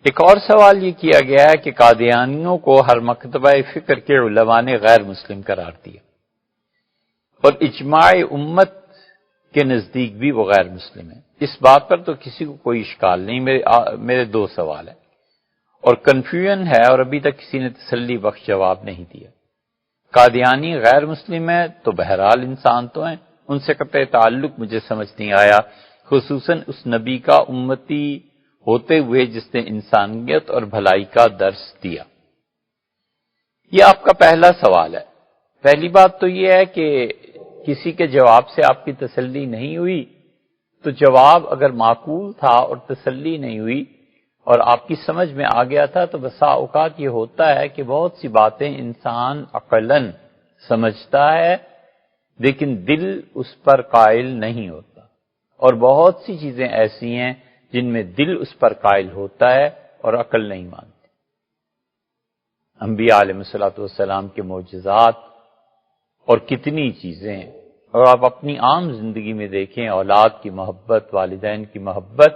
ایک اور سوال یہ کیا گیا ہے کہ قادیانیوں کو ہر مکتبہ فکر کے علماء نے غیر مسلم قرار دیا اور اجماع امت کے نزدیک بھی وہ غیر مسلم ہے۔ اس بات پر تو کسی کو کوئی اشکال نہیں۔ میرے دو سوال ہیں اور کنفیوژن ہے اور ابھی تک کسی نے تسلی بخش جواب نہیں دیا۔ قادیانی غیر مسلم ہے تو بہرحال انسان تو ہیں، ان سے قطع تعلق مجھے سمجھ نہیں آیا، خصوصاً اس نبی کا امتی ہوتے ہوئے جس نے انسانیت اور بھلائی کا درس دیا۔ یہ آپ کا پہلا سوال ہے۔ پہلی بات تو یہ ہے کہ کسی کے جواب سے آپ کی تسلی نہیں ہوئی تو جواب اگر معقول تھا اور تسلی نہیں ہوئی اور آپ کی سمجھ میں آ گیا تھا تو بسا اوقات یہ ہوتا ہے کہ بہت سی باتیں انسان عقلاً سمجھتا ہے لیکن دل اس پر قائل نہیں ہوتا، اور بہت سی چیزیں ایسی ہیں جن میں دل اس پر قائل ہوتا ہے اور عقل نہیں مانتی۔ انبیاء علیہ الصلوۃ والسلام کے معجزات اور کتنی چیزیں، اور آپ اپنی عام زندگی میں دیکھیں، اولاد کی محبت، والدین کی محبت،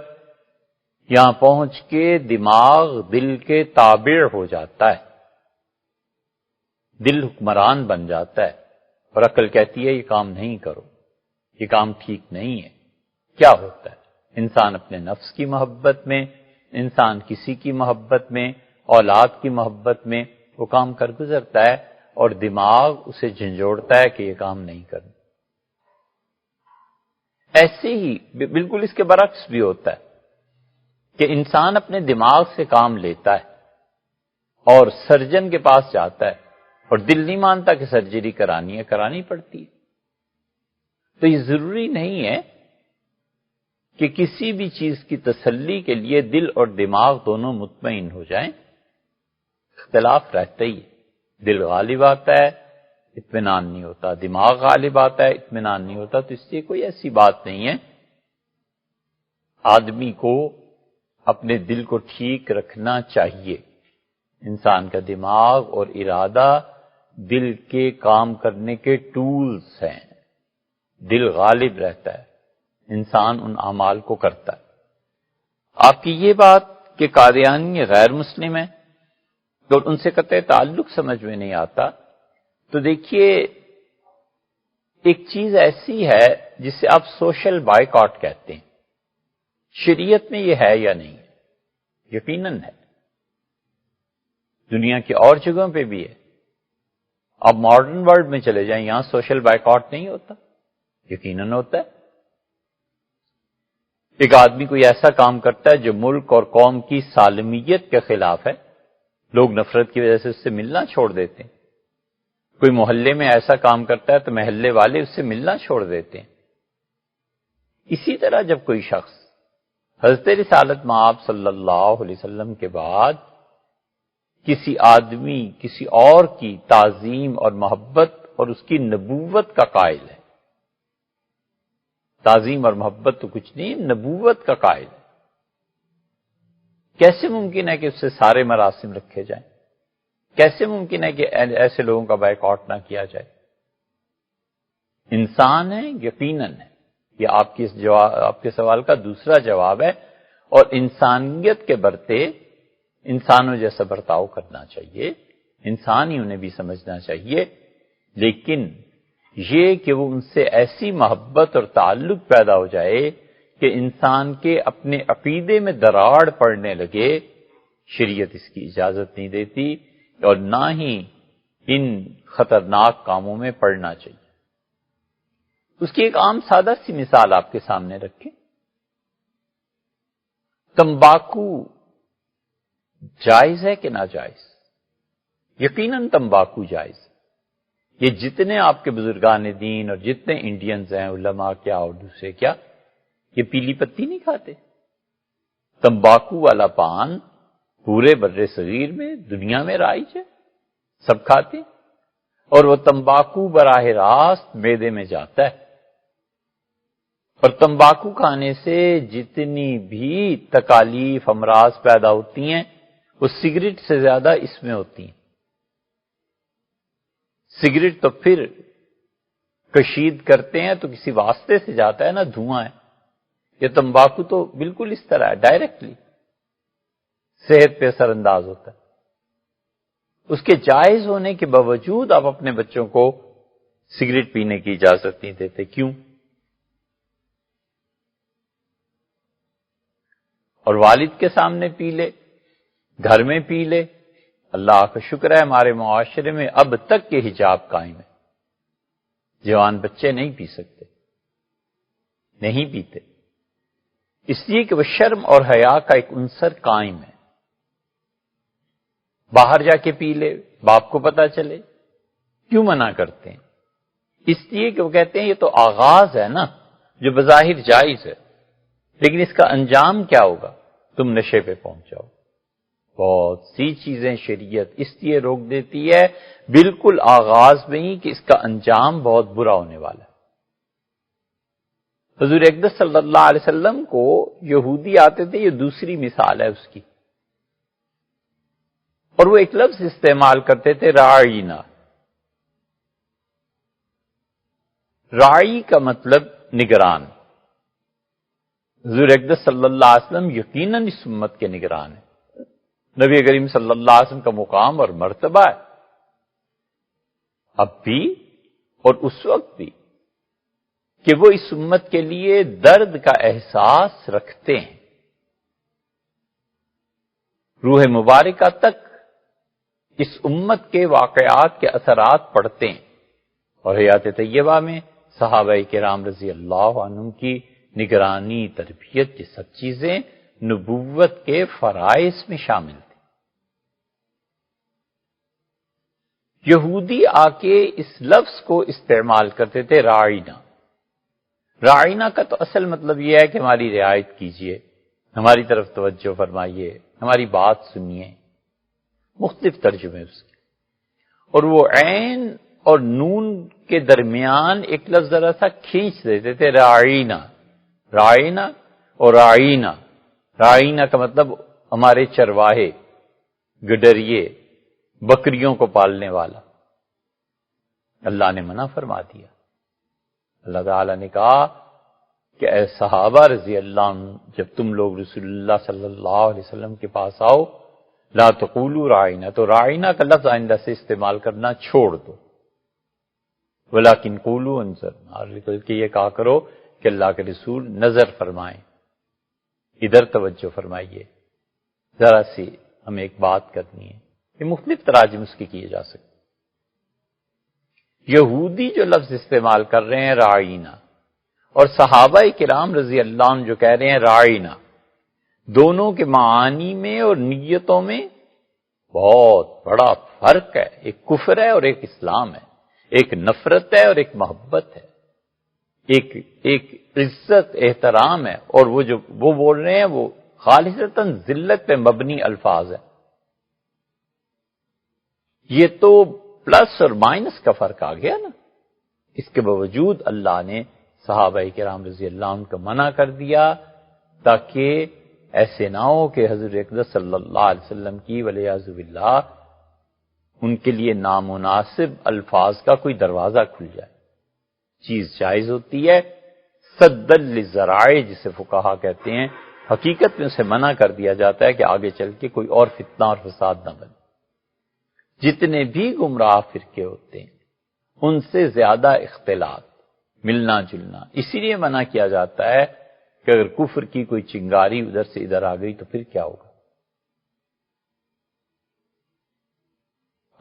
یہاں پہنچ کے دماغ دل کے تابع ہو جاتا ہے، دل حکمران بن جاتا ہے اور عقل کہتی ہے یہ کام نہیں کرو، یہ کام ٹھیک نہیں ہے۔ کیا ہوتا ہے؟ انسان اپنے نفس کی محبت میں، انسان کسی کی محبت میں، اولاد کی محبت میں وہ کام کر گزرتا ہے اور دماغ اسے جھنجھوڑتا ہے کہ یہ کام نہیں کرنا۔ ایسے ہی بالکل اس کے برعکس بھی ہوتا ہے کہ انسان اپنے دماغ سے کام لیتا ہے اور سرجن کے پاس جاتا ہے اور دل نہیں مانتا کہ سرجری کرانی پڑتی ہے۔ تو یہ ضروری نہیں ہے کہ کسی بھی چیز کی تسلی کے لیے دل اور دماغ دونوں مطمئن ہو جائیں، اختلاف رہتا ہی ہے۔ دل غالب آتا ہے، اطمینان نہیں ہوتا، دماغ غالب آتا ہے، اطمینان نہیں ہوتا، تو اس لیے کوئی ایسی بات نہیں ہے۔ آدمی کو اپنے دل کو ٹھیک رکھنا چاہیے۔ انسان کا دماغ اور ارادہ دل کے کام کرنے کے ٹولز ہیں، دل غالب رہتا ہے، انسان ان اعمال کو کرتا ہے۔ آپ کی یہ بات کہ قادیانی غیر مسلم ہے تو ان سے قطع تعلق سمجھ میں نہیں آتا، تو دیکھیے ایک چیز ایسی ہے جسے آپ سوشل بائیکاٹ کہتے ہیں، شریعت میں یہ ہے یا نہیں ہے؟ یقیناً ہے، دنیا کی اور جگہوں پہ بھی ہے۔ آپ ماڈرن ورلڈ میں چلے جائیں، یہاں سوشل بائیکاٹ نہیں ہوتا؟ یقیناً ہوتا ہے۔ ایک آدمی کوئی ایسا کام کرتا ہے جو ملک اور قوم کی سالمیت کے خلاف ہے، لوگ نفرت کی وجہ سے اس سے ملنا چھوڑ دیتے ہیں۔ کوئی محلے میں ایسا کام کرتا ہے تو محلے والے اس سے ملنا چھوڑ دیتے ہیں۔ اسی طرح جب کوئی شخص حضرت رسالت مآب صلی اللہ علیہ وسلم کے بعد کسی آدمی کسی اور کی تعظیم اور محبت اور اس کی نبوت کا قائل ہے، تعظیم اور محبت تو کچھ نہیں، نبوت کا قائل ہے، کیسے ممکن ہے کہ اس سے سارے مراسم رکھے جائیں؟ کیسے ممکن ہے کہ ایسے لوگوں کا بائیکاٹ نہ کیا جائے؟ انسان ہے، یقیناً ہے۔ یہ آپ کے سوال کا دوسرا جواب ہے، اور انسانیت کے برتے انسانوں جیسا برتاؤ کرنا چاہیے، انسان ہی انہیں بھی سمجھنا چاہیے، لیکن یہ کہ وہ ان سے ایسی محبت اور تعلق پیدا ہو جائے کہ انسان کے اپنے عقیدے میں دراڑ پڑنے لگے، شریعت اس کی اجازت نہیں دیتی، اور نہ ہی ان خطرناک کاموں میں پڑنا چاہیے۔ اس کی ایک عام سادہ سی مثال آپ کے سامنے رکھیں، تمباکو جائز ہے کہ ناجائز؟ یقیناً تمباکو جائز ہے۔ یہ جتنے آپ کے بزرگان دین اور جتنے انڈینز ہیں، علماء کیا اور دوسرے کیا، یہ پیلی پتی نہیں کھاتے۔ تمباکو والا پان پورے بر صغیر میں، دنیا میں رائج ہے، سب کھاتے ہیں، اور وہ تمباکو براہ راست معدے میں جاتا ہے، اور تمباکو کھانے سے جتنی بھی تکالیف امراض پیدا ہوتی ہیں وہ سگریٹ سے زیادہ اس میں ہوتی ہیں۔ سگریٹ تو پھر کشید کرتے ہیں تو کسی واسطے سے جاتا ہے نا، دھواں ہے۔ یہ تمباکو تو بالکل اس طرح ہے، ڈائریکٹلی صحت پہ اثر انداز ہوتا ہے۔ اس کے جائز ہونے کے باوجود آپ اپنے بچوں کو سگریٹ پینے کی اجازت نہیں دیتے، کیوں؟ اور والد کے سامنے پی لے، گھر میں پی لے، اللہ کا شکر ہے ہمارے معاشرے میں اب تک کے حجاب قائم ہے، جوان بچے نہیں پی سکتے، نہیں پیتے، اس لیے کہ وہ شرم اور حیا کا ایک عنصر قائم ہے۔ باہر جا کے پی لے، باپ کو پتا چلے، کیوں منع کرتے ہیں؟ اس لیے کہ وہ کہتے ہیں یہ تو آغاز ہے نا جو بظاہر جائز ہے، لیکن اس کا انجام کیا ہوگا؟ تم نشے پہ پہنچ جاؤ۔ بہت سی چیزیں شریعت اس لیے روک دیتی ہے بالکل آغاز میں ہی کہ اس کا انجام بہت برا ہونے والا ہے۔ حضور اقدس صلی اللہ علیہ وسلم کو یہودی آتے تھے، یہ دوسری مثال ہے اس کی، اور وہ ایک لفظ استعمال کرتے تھے راعینا۔ راعی کا مطلب نگران۔ حضور اقدس صلی اللہ علیہ وسلم یقیناً اس امت کے نگران ہیں، نبی کریم صلی اللہ علیہ وسلم کا مقام اور مرتبہ ہے، اب بھی اور اس وقت بھی، کہ وہ اس امت کے لیے درد کا احساس رکھتے ہیں، روح مبارکہ تک اس امت کے واقعات کے اثرات پڑتے ہیں، اور حیات طیبہ میں صحابہ کرام رضی اللہ عنہم کی نگرانی، تربیت، یہ سب چیزیں نبوت کے فرائض میں شامل تھی۔ یہودی آ کے اس لفظ کو استعمال کرتے تھے راعینا۔ راعینا کا تو اصل مطلب یہ ہے کہ ہماری رعایت کیجئے، ہماری طرف توجہ فرمائیے، ہماری بات سنیے، مختلف ترجمے اس کے، اور وہ عین اور نون کے درمیان ایک لفظ ذرا سا کھینچ دیتے تھے، راعینا، راعینا اور راعینا۔ راعینا کا مطلب ہمارے چرواہے، گڈریے، بکریوں کو پالنے والا۔ اللہ نے منع فرما دیا، اللہ تعالی نے کہا کہ اے صحابہ رضی اللہ عنہ، جب تم لوگ رسول اللہ صلی اللہ علیہ وسلم کے پاس آؤ، لا تقولوا راعینا، تو راعینا کا لفظ آئندہ سے استعمال کرنا چھوڑ دو، ولیکن قولوا انظرنا، بلکہ یہ کہا کرو کہ اللہ کے رسول نظر فرمائیں، ادھر توجہ فرمائیے، ذرا سی ہمیں ایک بات کرنی ہے۔ یہ مختلف تراجم اس کے کیے جا سکتے۔ یہودی جو لفظ استعمال کر رہے ہیں راعینا، اور صحابہ کرام رضی اللہ عنہ جو کہہ رہے ہیں راعینا، دونوں کے معانی میں اور نیتوں میں بہت بڑا فرق ہے، ایک کفر ہے اور ایک اسلام ہے، ایک نفرت ہے اور ایک محبت ہے، ایک عزت احترام ہے، اور وہ جو وہ بول رہے ہیں وہ خالصتاً ذلت پہ مبنی الفاظ ہے۔ یہ تو پلس اور مائنس کا فرق آ گیا نا۔ اس کے باوجود اللہ نے صحابہ کرام رضی اللہ عنہ کو منع کر دیا تاکہ ایسے نہ ہو کہ حضور اقدس صلی اللہ علیہ وسلم کی والعیاذ باللہ ان کے لیے نامناسب الفاظ کا کوئی دروازہ کھل جائے۔ چیز جائز ہوتی ہے، سد للذرائع جسے فقہا کہتے ہیں، حقیقت میں اسے منع کر دیا جاتا ہے کہ آگے چل کے کوئی اور فتنہ اور فساد نہ بنے۔ جتنے بھی گمراہ فرقے ہوتے ہیں ان سے زیادہ اختلاط، ملنا جلنا، اسی لیے منع کیا جاتا ہے کہ اگر کفر کی کوئی چنگاری ادھر سے ادھر آ گئی تو پھر کیا ہوگا؟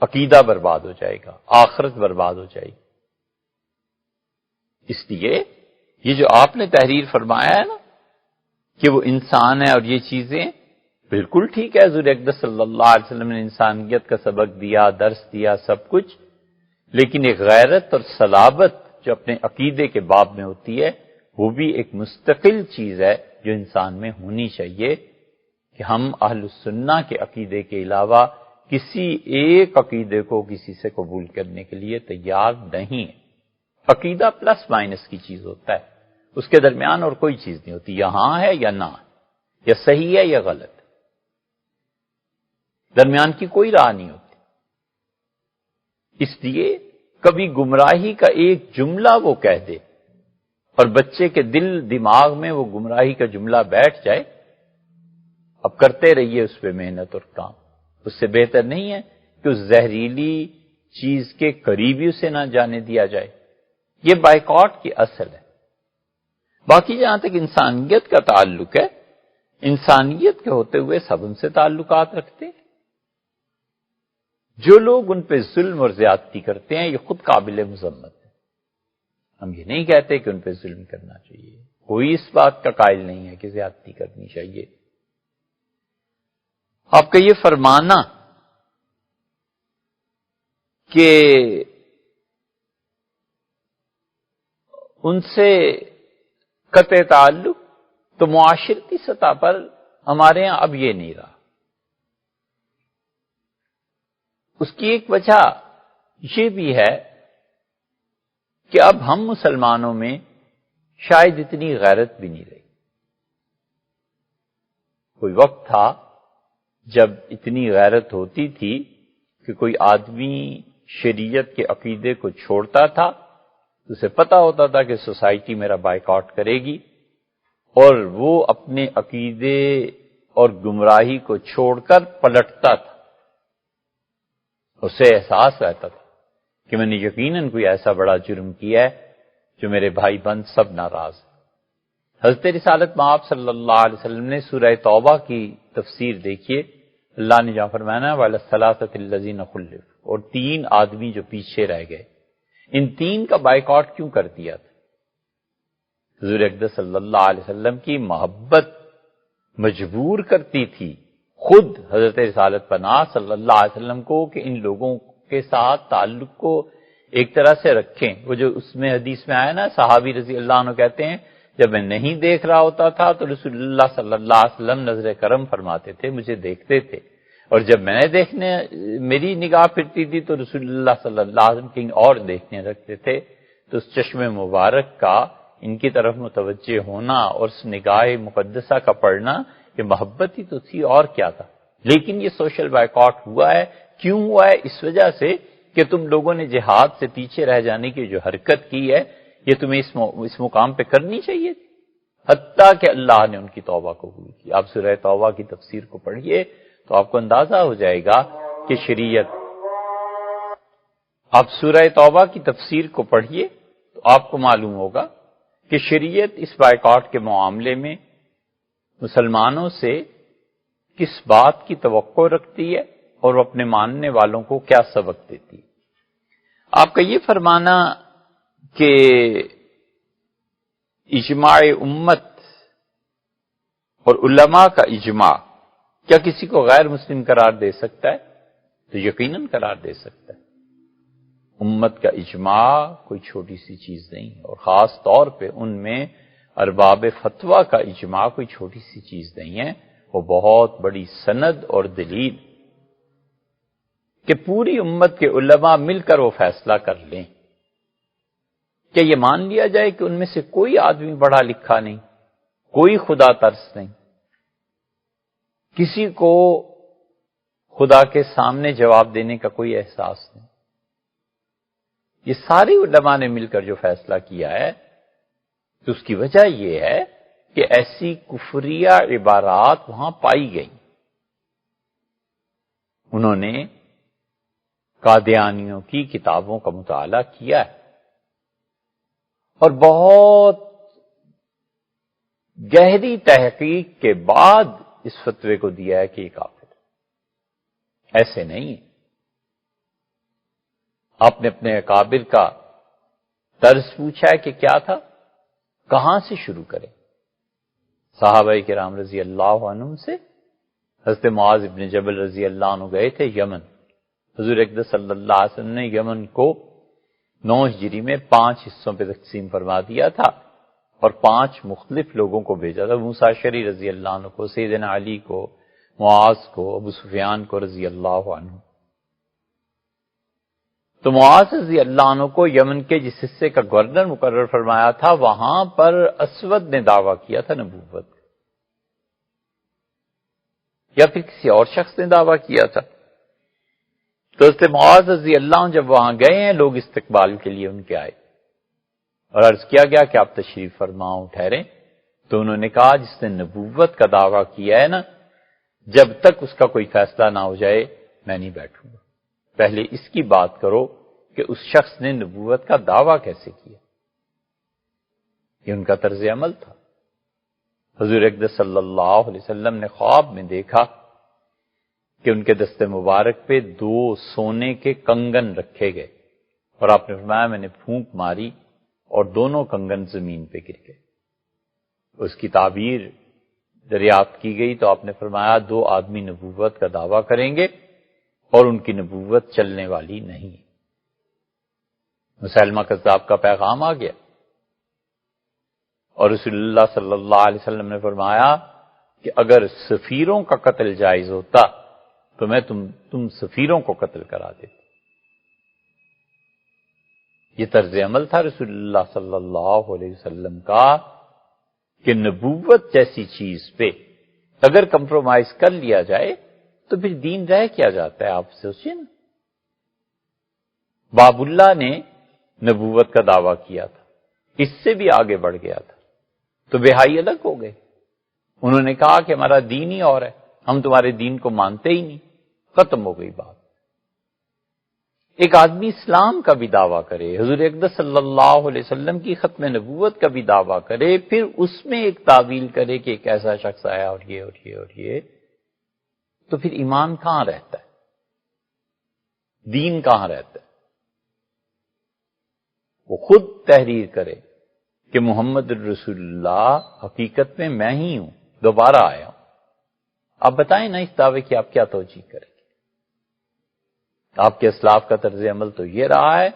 عقیدہ برباد ہو جائے گا، آخرت برباد ہو جائے گی۔ اس لیے یہ جو آپ نے تحریر فرمایا ہے نا کہ وہ انسان ہے اور یہ چیزیں بالکل ٹھیک ہے، حضور اقدس صلی اللہ علیہ وسلم نے انسانیت کا سبق دیا، درس دیا، سب کچھ، لیکن ایک غیرت اور صلابت جو اپنے عقیدے کے باب میں ہوتی ہے وہ بھی ایک مستقل چیز ہے جو انسان میں ہونی چاہیے، کہ ہم اہل السنہ کے عقیدے کے علاوہ کسی ایک عقیدے کو کسی سے قبول کرنے کے لیے تیار نہیں ہے۔ عقیدہ پلس مائنس کی چیز ہوتا ہے، اس کے درمیان اور کوئی چیز نہیں ہوتی، یا ہاں ہے یا نہ، یا صحیح ہے یا غلط، درمیان کی کوئی راہ نہیں ہوتی۔ اس لیے کبھی گمراہی کا ایک جملہ وہ کہہ دے اور بچے کے دل دماغ میں وہ گمراہی کا جملہ بیٹھ جائے، اب کرتے رہیے اس پہ محنت اور کام. اس سے بہتر نہیں ہے کہ اس زہریلی چیز کے قریب ہی اسے نہ جانے دیا جائے. یہ بائیکاٹ کی اصل ہے. باقی جہاں تک انسانیت کا تعلق ہے، انسانیت کے ہوتے ہوئے سب ان سے تعلقات رکھتے ہیں. جو لوگ ان پہ ظلم اور زیادتی کرتے ہیں یہ خود قابل مذمت ہے. ہم یہ نہیں کہتے کہ ان پہ ظلم کرنا چاہیے، کوئی اس بات کا قائل نہیں ہے کہ زیادتی کرنی چاہیے. آپ کا یہ فرمانا کہ ان سے قطع تعلق، تو معاشرتی سطح پر ہمارے ہاں اب یہ نہیں رہا. اس کی ایک وجہ یہ بھی ہے کہ اب ہم مسلمانوں میں شاید اتنی غیرت بھی نہیں رہی. کوئی وقت تھا جب اتنی غیرت ہوتی تھی کہ کوئی آدمی شریعت کے عقیدے کو چھوڑتا تھا، اسے پتہ ہوتا تھا کہ سوسائٹی میرا بائیکاٹ کرے گی، اور وہ اپنے عقیدے اور گمراہی کو چھوڑ کر پلٹتا تھا. اسے احساس رہتا تھا کہ میں نے یقیناً کوئی ایسا بڑا جرم کیا ہے جو میرے بھائی بہن سب ناراض ہیں. حضرت رسالت مآب صلی اللہ علیہ وسلم نے سورہ توبہ کی تفسیر دیکھیے. اللہ نے جہاں فرمایا وَلَلثَّلَاثَةِ الَّذِينَ خُلِّفُوا، اور 3 آدمی جو پیچھے رہ گئے، ان 3 کا بائیکاٹ کیوں کر دیا تھا؟ حضور اقدس صلی اللہ علیہ وسلم کی محبت مجبور کرتی تھی خود حضرت رسالت پناہ صلی اللہ علیہ وسلم کو کہ ان لوگوں کے ساتھ تعلق کو ایک طرح سے رکھیں. وہ جو اس میں حدیث میں آیا نا، صحابی رضی اللہ عنہ کہتے ہیں جب میں نہیں دیکھ رہا ہوتا تھا تو رسول اللہ صلی اللہ علیہ وسلم نظر کرم فرماتے تھے، مجھے دیکھتے تھے، اور جب میں میری نگاہ پھرتی تھی تو رسول اللہ صلی اللہ علیہ وسلم کہیں اور دیکھنے رکھتے تھے. تو اس چشم مبارک کا ان کی طرف متوجہ ہونا اور اس نگاہ مقدسہ کا پڑھنا یہ محبت ہی تو تھی، اور کیا تھا. لیکن یہ سوشل بائیکاٹ ہوا ہے. کیوں ہوا ہے؟ اس وجہ سے کہ تم لوگوں نے جہاد سے پیچھے رہ جانے کی جو حرکت کی ہے یہ تمہیں اس مقام پہ کرنی چاہیے تھی، حتیٰ کہ اللہ نے ان کی توبہ قبول کی. آپ سورہ توبہ کی تفسیر کو پڑھیے تو آپ کو اندازہ ہو جائے گا کہ شریعت، آپ سورہ توبہ کی تفسیر کو پڑھیے تو آپ کو معلوم ہوگا کہ شریعت اس بائیکاٹ کے معاملے میں مسلمانوں سے کس بات کی توقع رکھتی ہے اور وہ اپنے ماننے والوں کو کیا سبق دیتی ہے. آپ کا یہ فرمانا کہ اجماع امت اور علماء کا اجماع کیا کسی کو غیر مسلم قرار دے سکتا ہے؟ تو یقیناً قرار دے سکتا ہے. امت کا اجماع کوئی چھوٹی سی چیز نہیں، اور خاص طور پہ ان میں ارباب فتویٰ کا اجماع کوئی چھوٹی سی چیز نہیں ہے. وہ بہت بڑی سند اور دلیل کہ پوری امت کے علماء مل کر وہ فیصلہ کر لیں. کیا یہ مان لیا جائے کہ ان میں سے کوئی آدمی پڑھا لکھا نہیں، کوئی خدا ترس نہیں، کسی کو خدا کے سامنے جواب دینے کا کوئی احساس نہیں؟ یہ سارے علماء نے مل کر جو فیصلہ کیا ہے تو اس کی وجہ یہ ہے کہ ایسی کفریہ عبارات وہاں پائی گئیں. انہوں نے قادیانیوں کی کتابوں کا مطالعہ کیا ہے اور بہت گہری تحقیق کے بعد اس فتوے کو دیا ہے کہ یہ کافر ہے. ایسے نہیں ہے. آپ نے اپنے اکابر کا طرز پوچھا ہے کہ کیا تھا، کہاں سے شروع کریں؟ صحابہ کرام رضی اللہ عنہ سے حضرت معاذ ابن جبل رضی اللہ عنہ گئے تھے یمن. حضور اقدس صلی اللہ علیہ وسلم نے یمن کو 9 ہجری میں 5 حصوں پہ تقسیم فرما دیا تھا اور 5 مختلف لوگوں کو بھیجا تھا. موسیٰ اشعری رضی اللہ عنہ کو، سیدنا علی کو، معاذ کو، ابو سفیان کو رضی اللہ عنہ. تو معاذ رضی اللہ عنہ کو یمن کے جس حصے کا گورنر مقرر فرمایا تھا وہاں پر اسود نے دعویٰ کیا تھا نبوت، یا پھر کسی اور شخص نے دعویٰ کیا تھا. تو حضرت معاذ رضی اللہ عنہ جب وہاں گئے ہیں، لوگ استقبال کے لیے ان کے آئے اور عرض کیا گیا کہ آپ تشریف فرماؤ ٹھہریں. تو انہوں نے کہا جس نے نبوت کا دعویٰ کیا ہے نا جب تک اس کا کوئی فیصلہ نہ ہو جائے میں نہیں بیٹھوں گا۔ پہلے اس کی بات کرو کہ اس شخص نے نبوت کا دعویٰ کیسے کیا۔ یہ ان کا طرز عمل تھا۔ حضور اقدس صلی اللہ علیہ وسلم نے خواب میں دیکھا کہ ان کے دست مبارک پہ 2 سونے کے کنگن رکھے گئے، اور آپ نے فرمایا میں نے پھونک ماری اور دونوں کنگن زمین پہ گر گئے۔ اس کی تعبیر دریافت کی گئی تو آپ نے فرمایا 2 آدمی نبوت کا دعویٰ کریں گے اور ان کی نبوت چلنے والی نہیں۔ مسیلمہ کذاب کا پیغام آ گیا، اور رسول اللہ صلی اللہ علیہ وسلم نے فرمایا کہ اگر سفیروں کا قتل جائز ہوتا تو میں تم سفیروں کو قتل کرا دیتا۔ یہ طرز عمل تھا رسول اللہ صلی اللہ علیہ وسلم کا کہ نبوت جیسی چیز پہ اگر کمپرومائز کر لیا جائے تو پھر دین رہ کیا جاتا ہے۔ آپ سوچیں نا، باب اللہ نے نبوت کا دعویٰ کیا تھا، اس سے بھی آگے بڑھ گیا تھا، تو بہائی الگ ہو گئے۔ انہوں نے کہا کہ ہمارا دین ہی اور ہے، ہم تمہارے دین کو مانتے ہی نہیں، ختم ہو گئی بات۔ ایک آدمی اسلام کا بھی دعویٰ کرے، حضور اقدس صلی اللہ علیہ وسلم کی ختم نبوت کا بھی دعویٰ کرے، پھر اس میں ایک تعویل کرے کہ ایک ایسا شخص آیا اور یہ اور یہ اور یہ، تو پھر ایمان کہاں رہتا ہے؟ دین کہاں رہتا ہے؟ وہ خود تحریر کرے کہ محمد الرسول اللہ حقیقت میں میں ہی ہوں، دوبارہ آیا ہوں۔ آپ بتائیں نا اس دعوے کی آپ کیا توجیہ کریں گے؟ آپ کے اسلاف کا طرز عمل تو یہ رہا ہے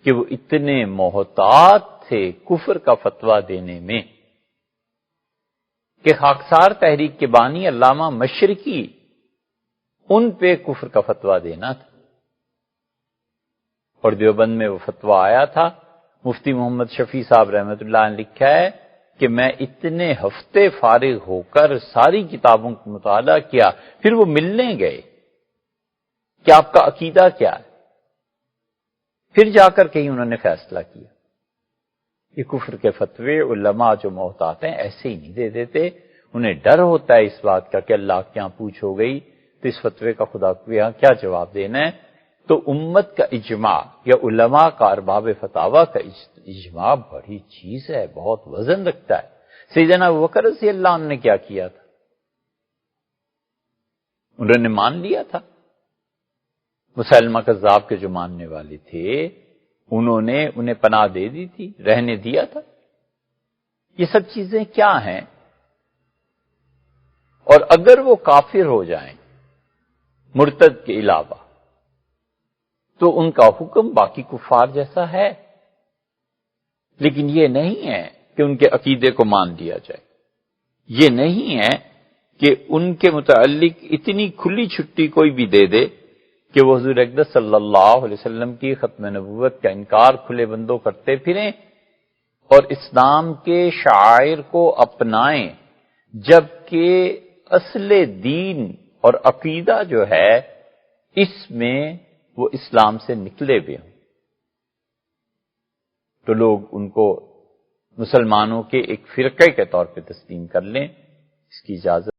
کہ وہ اتنے محتاط تھے کفر کا فتویٰ دینے میں کہ خاکسار تحریک کے بانی علامہ مشرقی ان پہ کفر کا فتویٰ دینا تھا، اور دیوبند میں وہ فتویٰ آیا تھا۔ مفتی محمد شفیع صاحب رحمۃ اللہ نے لکھا ہے کہ میں اتنے ہفتے فارغ ہو کر ساری کتابوں کا مطالعہ کیا، پھر وہ ملنے گئے کہ آپ کا عقیدہ کیا ہے، پھر جا کر کہیں انہوں نے فیصلہ کیا۔ یہ کفر کے فتوے علماء جو محتاط ہیں ایسے ہی نہیں دے دیتے، انہیں ڈر ہوتا ہے اس بات کا کہ اللہ کے یہاں پوچھ ہو گئی تو اس فتوے کا خدا کے یہاں کیا جواب دینا ہے۔ تو امت کا اجماع یا علماء کا ارباب فتاوی کا اجماع بڑی چیز ہے، بہت وزن رکھتا ہے۔ سیدنا ابوبکر رضی اللہ عنہ نے کیا کیا تھا؟ انہوں نے مان لیا تھا۔ مسیلمہ کذاب کے جو ماننے والے تھے انہوں نے انہیں پناہ دے دی تھی، رہنے دیا تھا۔ یہ سب چیزیں کیا ہیں؟ اور اگر وہ کافر ہو جائیں مرتد کے علاوہ تو ان کا حکم باقی کفار جیسا ہے، لیکن یہ نہیں ہے کہ ان کے عقیدے کو مان لیا جائے، یہ نہیں ہے کہ ان کے متعلق اتنی کھلی چھٹی کوئی بھی دے دے کہ وہ حضور اقدس صلی اللہ علیہ وسلم کی ختم نبوت کا انکار کھلے بندوں کرتے پھریں اور اسلام کے شعائر کو اپنائیں، جبکہ اصل دین اور عقیدہ جو ہے اس میں وہ اسلام سے نکلے ہوئے ہوں، تو لوگ ان کو مسلمانوں کے ایک فرقے کے طور پہ تسلیم کر لیں۔ اس کی اجازت